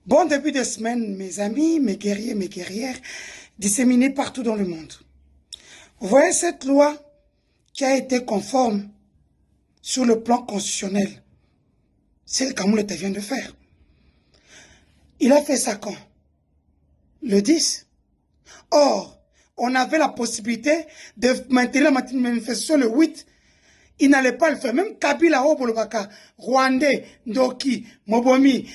Bon début de semaine, mes amis, mes guerriers, mes guerrières, disséminés partout dans le monde. Vous voyez cette loi qui a été conforme sur le plan constitutionnel. C'est le Kamouleta vient de faire. Il a fait ça quand? Le 10. Or, on avait la possibilité de maintenir la manifestation le 8. Il n'allait pas le faire. Même Kabila Obolobaka, Rwandais, Ndoki, Mobomi,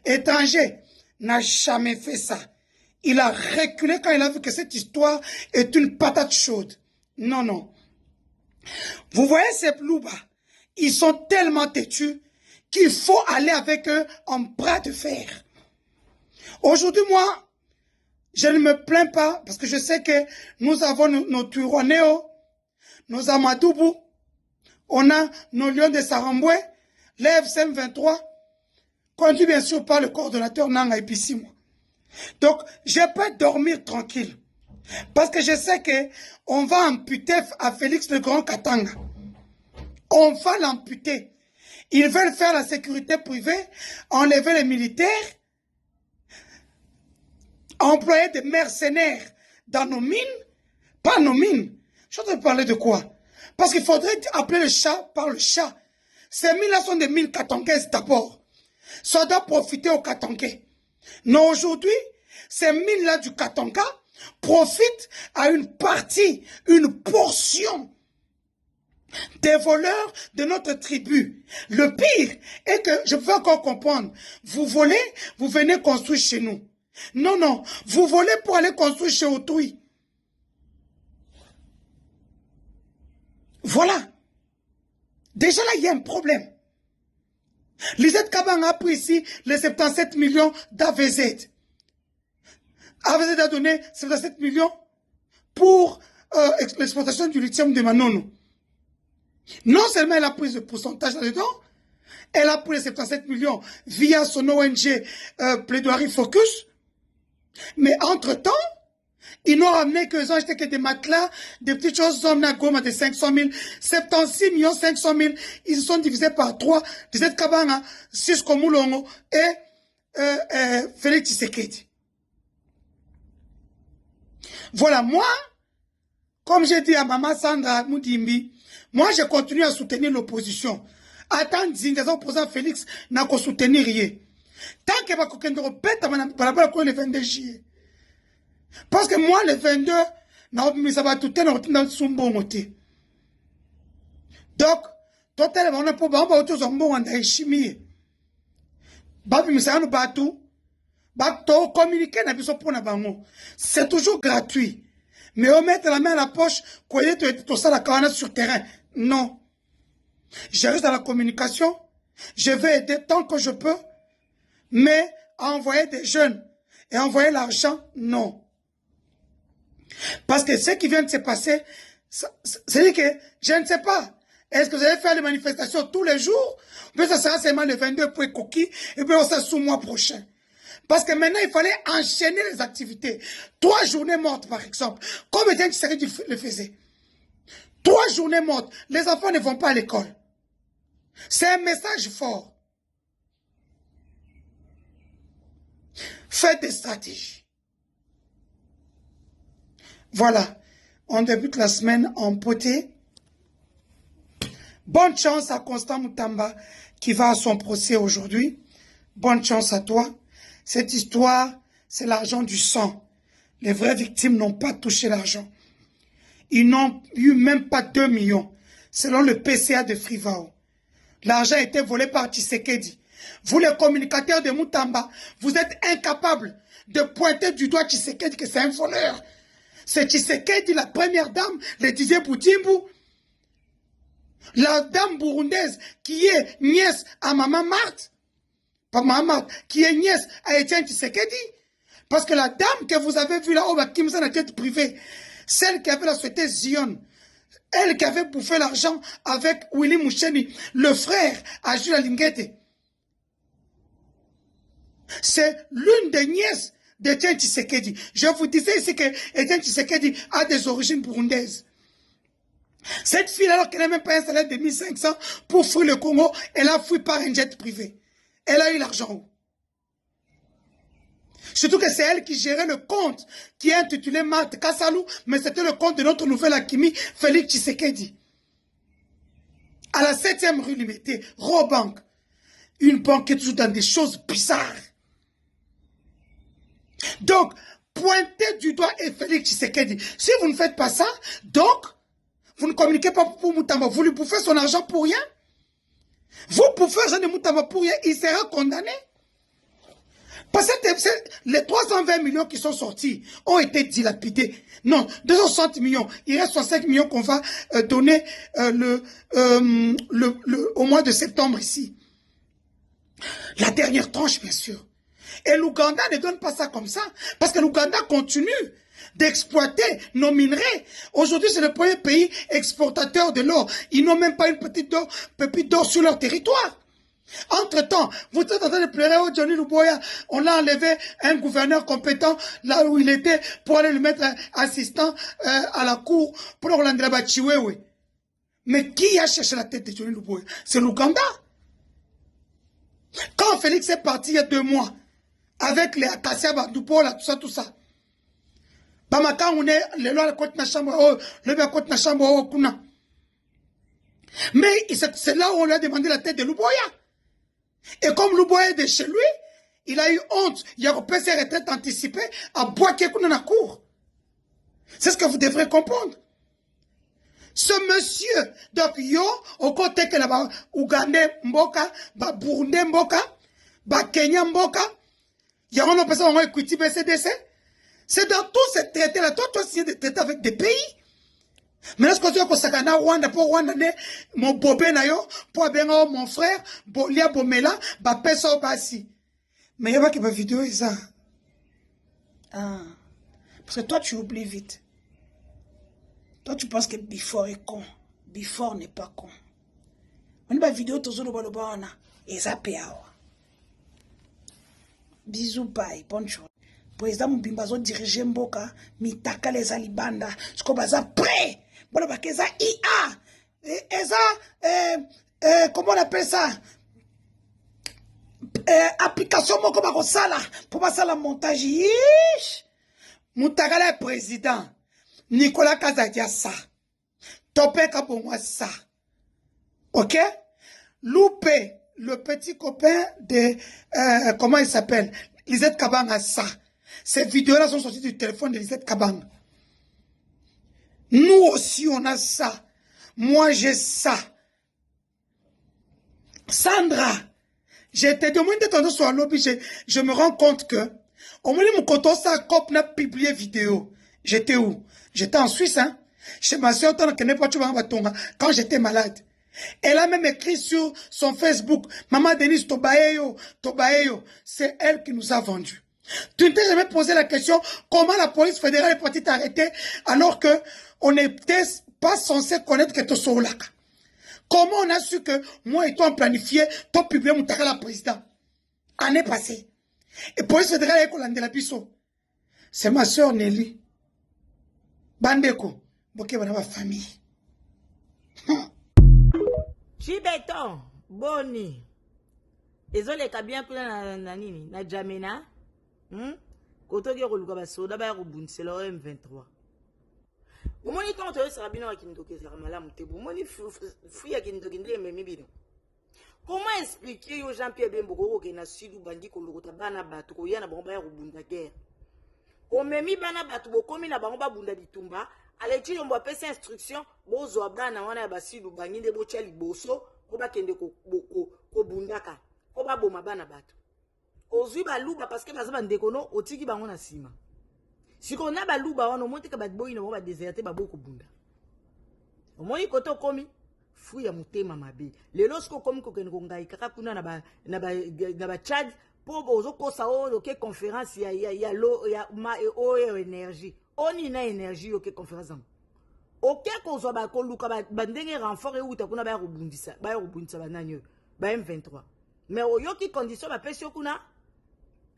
étranger, n'a jamais fait ça. Il a reculé quand il a vu que cette histoire est une patate chaude. Non, non. Vous voyez ces Louba, ils sont tellement têtus qu'il faut aller avec eux en bras de fer. Aujourd'hui, moi, je ne me plains pas parce que je sais que nous avons nos Turonéo, nos Amadoubou, on a nos Lions de Saramboué, les FCM 23, conduit bien sûr par le coordonnateur Nanga Epissimo. Donc, je peux dormir tranquille. Parce que je sais qu'on va amputer à Félix le Grand Katanga. On va l'amputer. Ils veulent faire la sécurité privée, enlever les militaires, employer des mercenaires dans nos mines, pas nos mines. Je suis en train de parler de quoi? Parce qu'il faudrait appeler le chat par le chat. Ces mines-là sont des mines katangaises d'abord. Ça doit profiter aux Katangais. Non, aujourd'hui, ces mines-là du Katanga profitent à une partie, une portion des voleurs de notre tribu. Le pire est que, je peux encore comprendre, vous volez, vous venez construire chez nous. Non, non, vous volez pour aller construire chez autrui. Voilà. Déjà là, il y a un problème. Lisette Kabang a pris ici les 77 millions d'AVZ. AVZ a donné 77 millions pour l'exploitation du lithium de Manono. Non seulement elle a pris le pourcentage là-dedans, elle a pris les 77 millions via son ONG Plaidoirie Focus, mais entre-temps, ils n'ont ramené que ils ont acheté que des matelas, des petites choses, ils ont amené à Goma de 500 000, 76 millions 500 000, ils se sont divisés par 3, Lisette Kabanga, Cisco Moulongo et Félix Tshisekedi. Voilà, moi, comme j'ai dit à Maman Sandra Moudimbi, moi je continue à soutenir l'opposition. Attends, les opposants Félix n'a qu'à soutenir rien. Tant que va qu'on répète le 22 juillet. Parce que moi, le 22, ça va tout être dans son bon côté. Donc, totalement, on n'a pas besoin de bon en chimie. C'est toujours gratuit. Mais on met la main à la poche, tout ça la carane sur terrain. Non. Je reste dans la communication. Je vais aider tant que je peux. Mais envoyer des jeunes et envoyer l'argent, non. Parce que ce qui vient de se passer, c'est que je ne sais pas. Est-ce que vous allez faire les manifestations tous les jours? Ou bien ça sera seulement le 22 pour les coquilles et puis on sera sous le mois prochain. Parce que maintenant, il fallait enchaîner les activités. 3 journées mortes, par exemple. Comme Étienne Tshisekedi le faisait. 3 journées mortes. Les enfants ne vont pas à l'école. C'est un message fort. Faites des stratégies. Voilà. On débute la semaine en beauté. Bonne chance à Constant Moutamba qui va à son procès aujourd'hui. Bonne chance à toi. Cette histoire, c'est l'argent du sang. Les vraies victimes n'ont pas touché l'argent. Ils n'ont eu même pas 2 millions, selon le PCA de Frivao. L'argent a été volé par Tshisekedi. Vous, les communicateurs de Moutamba, vous êtes incapables de pointer du doigt Tshisekedi que c'est un voleur. C'est Tshisekedi, la première dame, le disait Boutimbu. La dame burundaise qui est nièce à Maman Marthe. Pas Maman Marthe, qui est nièce à Étienne Tshisekedi. Parce que la dame que vous avez vue là-haut, qui me la tête privée, celle qui avait la société Zion, elle qui avait bouffé l'argent avec Willy Moucheni, le frère à Jules Linguete. C'est l'une des nièces d'Étienne Tshisekedi. Je vous disais ici que Étienne Tshisekedi a des origines burundaises. Cette fille, alors qu'elle n'a même pas un salaire de 1500 pour fuir le Congo, elle a fui par un jet privé. Elle a eu l'argent où? Surtout que c'est elle qui gérait le compte qui est intitulé Marthe Kassalou, mais c'était le compte de notre nouvelle Akimi, Félix Tshisekedi. À la 7e rue Liberté, Robank. Une banque qui est toujours dans des choses bizarres. Donc, pointez du doigt et Félix Tshisekedi. Si vous ne faites pas ça, donc, vous ne communiquez pas pour Moutamba. Vous lui bouffez son argent pour rien. Vous bouffez l'argent de Moutamba pour rien, il sera condamné. Parce que les 320 millions qui sont sortis ont été dilapidés. Non, 260 millions. Il reste 65 millions qu'on va donner au mois de septembre ici. La dernière tranche, bien sûr. Et l'Ouganda ne donne pas ça comme ça. Parce que l'Ouganda continue d'exploiter nos minerais. Aujourd'hui, c'est le premier pays exportateur de l'or. Ils n'ont même pas une pépite d'or sur leur territoire. Entre-temps, vous êtes en train de pleurer au Johnny Luboya. On a enlevé un gouverneur compétent là où il était pour aller le mettre assistant à la cour pour Rolandra Bachiwewe. Mais qui a cherché la tête de Johnny Luboya? C'est l'Ouganda. Quand Félix est parti il y a 2 mois, avec les Acacia Badoupola, tout ça. Bamaka, on est, le loi, la côte na chambre, le côte na chambre, kuna. Mais c'est là où on lui a demandé la tête de Luboya. Et comme Luboya est de chez lui, il a eu honte. Il a repris ses retraites anticipées à Boaké kuna na cour. C'est ce que vous devrez comprendre. Ce monsieur, donc yo, au côté que là-bas, Ougandais Mboka, Burundais Mboka, Kenya Mboka, il y a un personne qui a écouté BCDC. C'est dans tous ces traités-là. Toi, tu as signé des traités avec des pays. Mais lorsque tu as dit Rwanda, pour Rwanda, mon bobé na yo, pour bien mon frère, Bolia Bomela, Pesa Obasi. Mais il y a pas que ma vidéo est ça. Ah. Parce que toi, tu oublies vite. Toi, tu penses que Before est con. Before n'est pas con. On a une vidéo, tu as dit, et ça paye. Bisous, bye, bonne journée. Président Mbimbazo dirige Mboka, Mitaka les Alibanda, ce qu'on va prêt. Bon, bah, qu'est-ce IA, comment on appelle ça? Application Moko Bakosala, pour passer la montage. Moutaka le président, Nicolas Kazadia ça. Topé Kabongwa ça. Ok? Loupé. Le petit copain de, comment il s'appelle? Lisette Kabang a ça. Ces vidéos-là sont sorties du téléphone de Lisette Kabang. Nous aussi, on a ça. Moi, j'ai ça. Sandra, j'ai été demandé de sur un lobby, je me rends compte que, au moment où mon coton ça, cop n'a publié vidéo. J'étais où? J'étais en Suisse, hein? Chez ma soeur, quand j'étais malade. Elle a même écrit sur son Facebook, Maman Denise Tobaeyo, c'est elle qui nous a vendus. Tu ne t'es jamais posé la question, comment la police fédérale est partie t'arrêter alors que on n'était pas censé connaître que tu sois là. Comment on a su que moi et toi on planifié, toi publié mon la président, année passée. Et police fédérale est collandé la biso. C'est ma soeur Nelly. Bandeko, boké ma famille. Chibeton, Boni. Ezoleka bien kuna na nini na Jamena. Kotoki koluka basoda ba rubuntsela o M23. Omoni quand tu sera bino akindoke sera malamu te. Omoni fuya kindoke ndé memi bino. Comment expliquer aux Jean-Pierre Bemboko que na sidu bandi kolokota bana batu ko yana bango ba rubunda guerre. Omemi bana batu bokomi na bango ba bunda bitumba. Aleti yombo apesa instruction bozo bana wana ya basidu banginde bocha liboso ko bakende ko bundaka ko baboma bana bato ozwi baluba parce que baza bandekono otiki bango na sima siko na baluba wana omonte ka batboyi na ba déserté baboko bunda omoni koto komi fu ya mutema mabe lelo siko komi ko kende ko ngai kaka kuna na ba Tchad po bozo kosa o ke conférence ya lo ya ma énergie oni na énergie ok conférence am ok ko ba ko luka ba ndenge renfort e uta kuna ba rubundisa bananyo ba M23 mais oyoki condition ba pesi kuna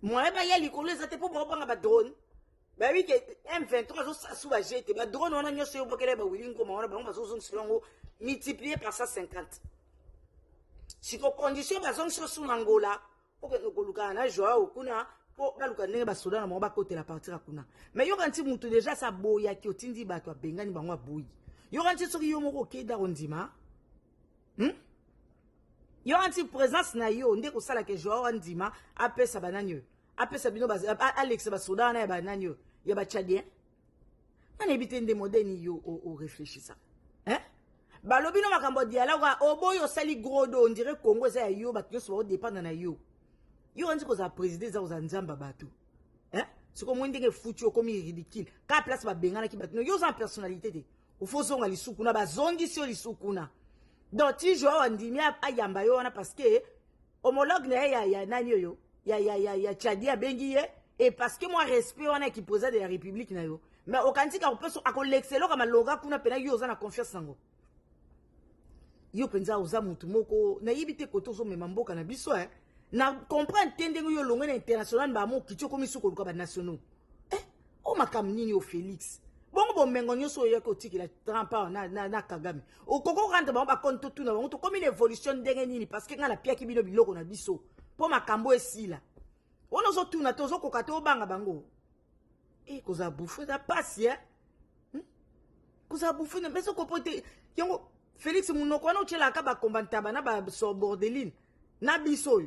moi ba ya likolo ezate po ba ba drone ba wi ke M23 zo sasu ba jete ba drone wana nyoso yo bokele ba wilingo ma wana ba ba zo songo multiplié par 150 si ko condition ba zo sur Angola ok ko luka na joa kuna po baluka ndenge basoda na bango bakotela partir akuna mais yo kanti mutu déjà sa boya ki otindi bato abengani bango aboyi yo kanti soki yo moko okeda kondima yo kanti présence na yo nde kosala ke joa ondima apesa banani yo apesa bino alex basoda na ya banani yo ya bachadien nani ebite nde modeni yo o réfléchissa balobi no makambo dialogue oboyo osali gros do on dirait Congo eza ya yo bato nyonso baodépendre na yo yo kanti kozala président eza kozala nzamba bato siko mwe ndenge futi okomi ridicule ka place babenganaki bato no yo oza personnalité te ofo ozonga lisuku na bazongisi yo lisuku na donc ti jo ondimi ayamba yo wana parce que homologue na ye ya nani oyo ya Tchadi abengi ye et parce que moi respect wana ki président de la république na yo mais okanti ka opeso akolexelo ka maloga kuna pena yo oza na confiance nango yo penza oza mutu moko na yibite koto zo mema mboka na biso na comprendre tendenge yo longo na international ba mo kitio komi suko luka ba nationaux o makam nini o Félix bongo bomengo nyoso yo ko tikila Trump na Kagame o koko rendre ba konto tuna ba to komi l'évolution ndenge nini parce que ngala pia ki bino biloko na biso po makambo esila ono zo tuna to zo kokate obanga bango koza bouffe da passe koza bouffe na beso ko pote yango Félix munoko wana uchela ka ba kombantaba na ba so bordeline na biso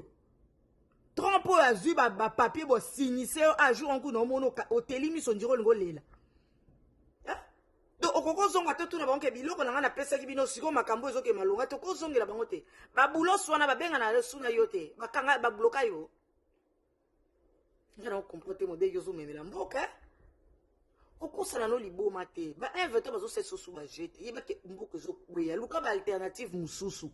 Trump a vu ba papier bo signer a jour en coup no mono hôtel mi son diro ngolela donc okoko zonga to tuna bango biloko na pesa ki bino siko makambo ezoke malonga to ko zongela bango te ba bulo swana ba benga na suna yote bakanga ba bloka yo ngana comporter modèle yozo memela mboka okosala no liboma te ba invité bazo se sosu ba jete yeba ke mboka zo kweya luka ba alternative mususu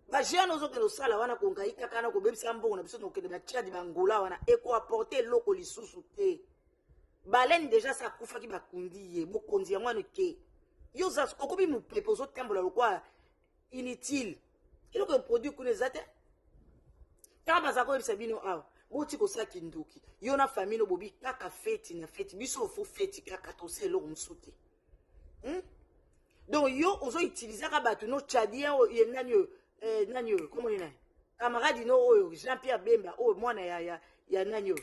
ba jeune zo ke no sala wana ko ngaika kana ko bebisa mbongo na biso no kende ba Tchad bangola wana e ko apporter loko lisusu te balen déjà sa kufa ki bakundi ye bokonzi ya mwana ke yo za okobi mu preposo tembola lokwa inutile kilo ko produit kuna zate kama za ko bebisa bino awa boti ko saki nduki yo na famille no bobi kaka feti na feti biso fo feti kaka to se lo msuti donc yo ozo utiliser ka batu no Tchadien ye nani comment ni na camarade no oyo Jean-Pierre Bemba o mwana ya nani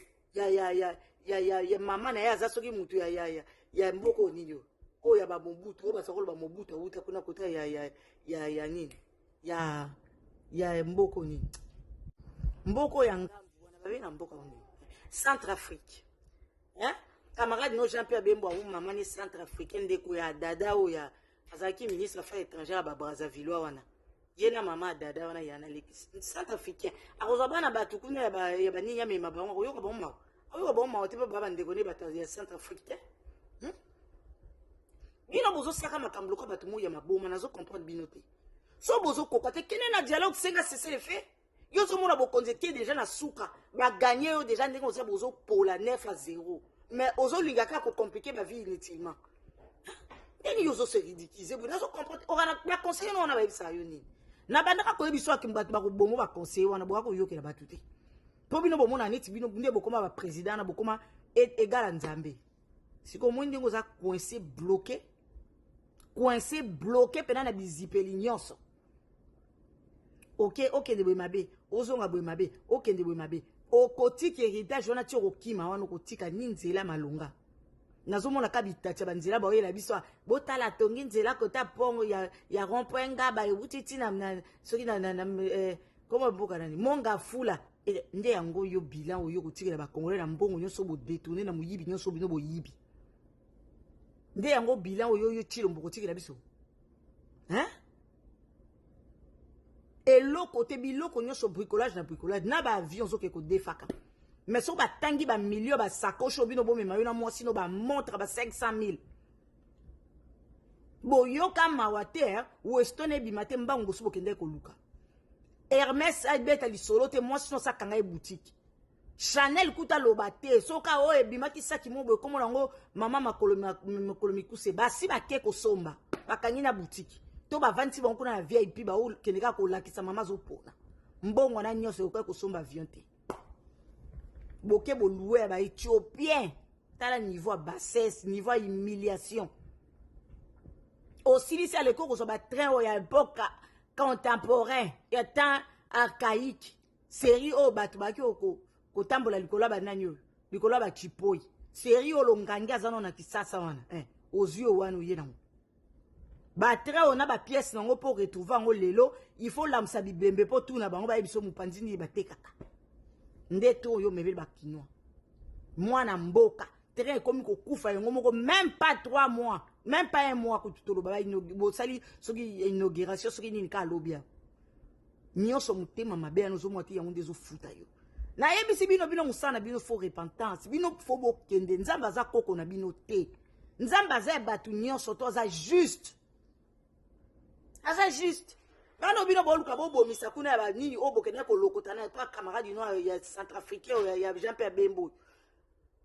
ya mama na ya zasoki mutu ya mboko nini o ya ba Mobutu o ba sakolo ba Mobutu uta kuna kota ya nini ya mboko nini mboko ya ngambu na mboka wangu Centrafrique camarade no Jean-Pierre Bembo ou maman ni Centrafricaine de ko ya dada o ya azaki ministre affaires étrangères ba Brazzaville wana yena mama dada wana yana leki Centrafricain akozabana batu kuna ya ba ninya mema bango yo ka bomma oyo bomma ote ba bandeko ne bata ya Centrafricain bino bozo saka makambo ko batu mo ya maboma nazo comprendre bino te so bozo kokate kene na dialogue senga cesser le fait yo so mona bo konzete déjà na suka ba gagner yo déjà ndenge oza bozo pola 9-0 mais ozo lingaka ko compliquer ba vie inutilement eni yo zo se ridiculiser bo nazo comprendre ora na conseiller no na ba bisa yo nini na bandaka ko biso akimba ba ko bomo ba conseiller wana bo ko yokela batu te to bino bo mona neti bino nde bokoma ba président na bokoma égal nzambe siko mwindi ngoza coincé bloqué pena na bizipeli nyonso ok de mabe ozonga boye mabe ok de boye mabe okotiki héritage wana ti okima wana kotika ninzela malonga nazomona kabitati banzela ba oyela biso botala tongi nzela kota pongo ya rond-point ngaba utiti na soki na comment boka nani monga fula nde yango yo bilan oyo kotikela ba congolais na mbongo nyonso bo détourner na muyibi nyonso bino bo yibi nde yango bilan oyo yo tilo mboko tikela biso eloko te biloko nyonso bricolage na ba avion zo ke ko defaka mais so ba tangi ba million ba sacoche bino bo mema yo na mwasi no ba montre ba 500,000 bo yo ka mawater westone bimate mbango so bokende ko luka Hermès a beta lisolo te mwasi no sakanga e boutique Chanel kuta lobate soka o ebimaki saki mobo komo nango mama makolo mikuse basi ba ke ko somba bakangi na boutique to ba vanti ba kuna na VIP ba o keneka ko lakisa mama zo pona mbongo na nyonso ko somba avion te boke bo louer ba éthiopien tala niveau bassesse niveau humiliation aussi c'est le cours so ba train o ya époque contemporain et temps archaïque série o batu ba ki oko kotambola likolo ba nani oyo likolo ba chipoi seri olongangi azano na kisasa wana ozwi wana oye nango batre ona ba pièce nango pour retrouver ngo lelo il faut lamsa bibembe po tuna bango ba yebiso mupanzini batekaka ndeto oyo mebeli ba kinwa mwana mboka terrain comme kokufa yango moko même pas 3 mois même pas 1 mois ko tutolo ba sali soki inauguration soki nini ka lobia nyonso mutema mabe anozo mwati yango ndezo futa yo na yebisi bino musana bino fo repentance bino fo bokende nzamba za koko na bino te nzamba za batu nyonso to za juste aza juste bano bino boluka bobomisa kuna ya nini obokene ko lokota na toi camarade no ya centrafricain ya Jean-Pierre Bembo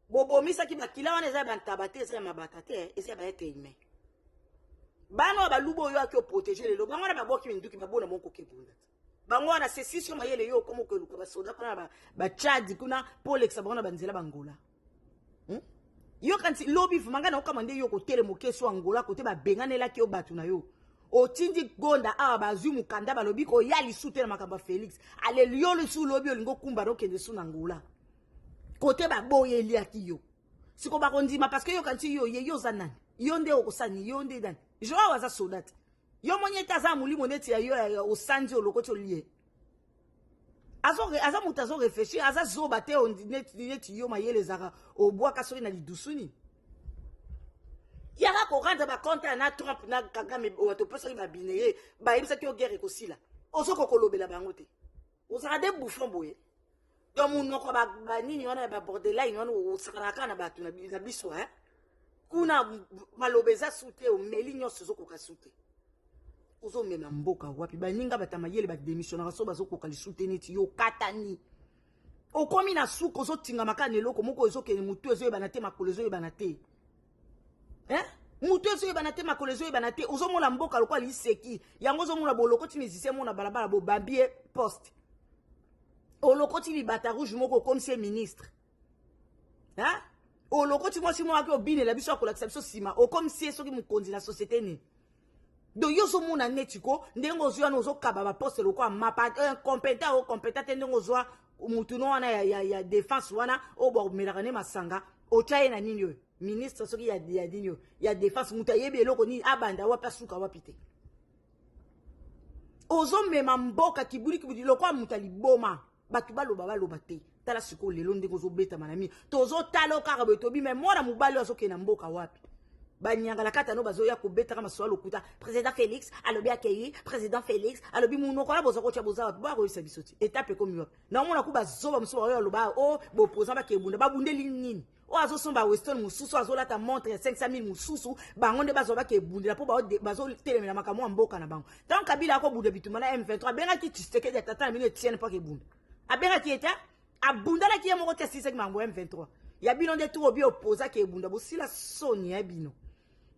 bobomisa ki bakila wana za bantabate za mabatate ese ba ete ime bano balubo yo akyo protéger lelo bango na baboki minduki babona moko kebunda bango na session mayele yo komo ko luka basoda kuna ba Chad kuna Polex bango na banzela bangola yo kanti lobby manga na okamande yo ko tele mokeso angola kote ba benganela ki obatu na yo otindi gonda awa bazwi mukanda balobi ko yali sute na makamba Felix ale liyo le su lobi olingo kumba no kende su nangola kote ba boye liaki yo siko ba kondima parce que yo kanti yo zanani yo nde okosani yo nde dani jo waza sodat yo monyeta za mulimo neti ya yo osandi olokoti olie aza mutazo réfléchir aza zoba te on neti yo mayele zaka obwa kasori na lidusuni yaka ko rendre ba compte na Trump na Kagame wato pesa ba bineye ba yebisa ki o guerre ko sila ozo ko kolobela bango te ozaka de bouffon boye donc mon ko ba nini wana ba borderline wana osakana na batu na biso kuna malobeza sute o meli nyonso zo ko kasute ozo mema mboka wapi baninga batamayele ba démissionnera so bazo ko kalisute neti yo katani okomi na suko zo tinga makana eloko moko ezo ke mutu ezo yebana te makolo ezo yebana te mutu ezo yebana te makolo ezo yebana te ozo mona mboka lokwa liseki yango zo mona bolokoti musicien mona balabala bo bambie poste olokoti libata rouge moko comme si ministre olokoti mo si mo aki obine la biso akolakisa biso sima o comme si soki mukonzi na société ni do yo zo mona netiko ndengo ozo yana ozo kaba ba poste lokwa mapa compétent te ndengo ozo mutu no wana ya défense wana obo melakane masanga ochaye na nini yo ministre soki ya dini ya défense muta yebi eloko ni abanda wapa suka wapite ozo mema mboka kibudi lokwa mutali boma batu baloba te tala siko lelo ndenge ozo beta manami tozo talo kaka betobi mais mwana mubali azo ke na mboka wapi banyanga la kata no bazo ya ko beta kama swalo kuta président Félix alobi akei président Félix alobi muno kola bozo ko chaboza ba ko isa bisoti étape comme yo na mona ku bazoba muso yo loba o bo poza ba ke bunda ba bundeli nini o azo somba Weston mususu azo lata montre 500,000 mususu bango nde bazo ba ke bundela po bazo telemela makamwa mboka na bango donc kabila ko bunda bituma na M23 benga ki tisteke de tata mine tienne pas ke bunda abenga ki eta abunda la ki yemo ko testise mango M23 ya bino nde tu obi opoza ke bunda bo sila soni ya bino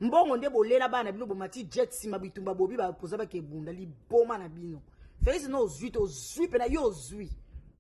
mbongo nde bolela bana bino bomati jet sima bitumba bobi ba poza ba ke bunda li boma na bino Félix no zui to zui pena yo zui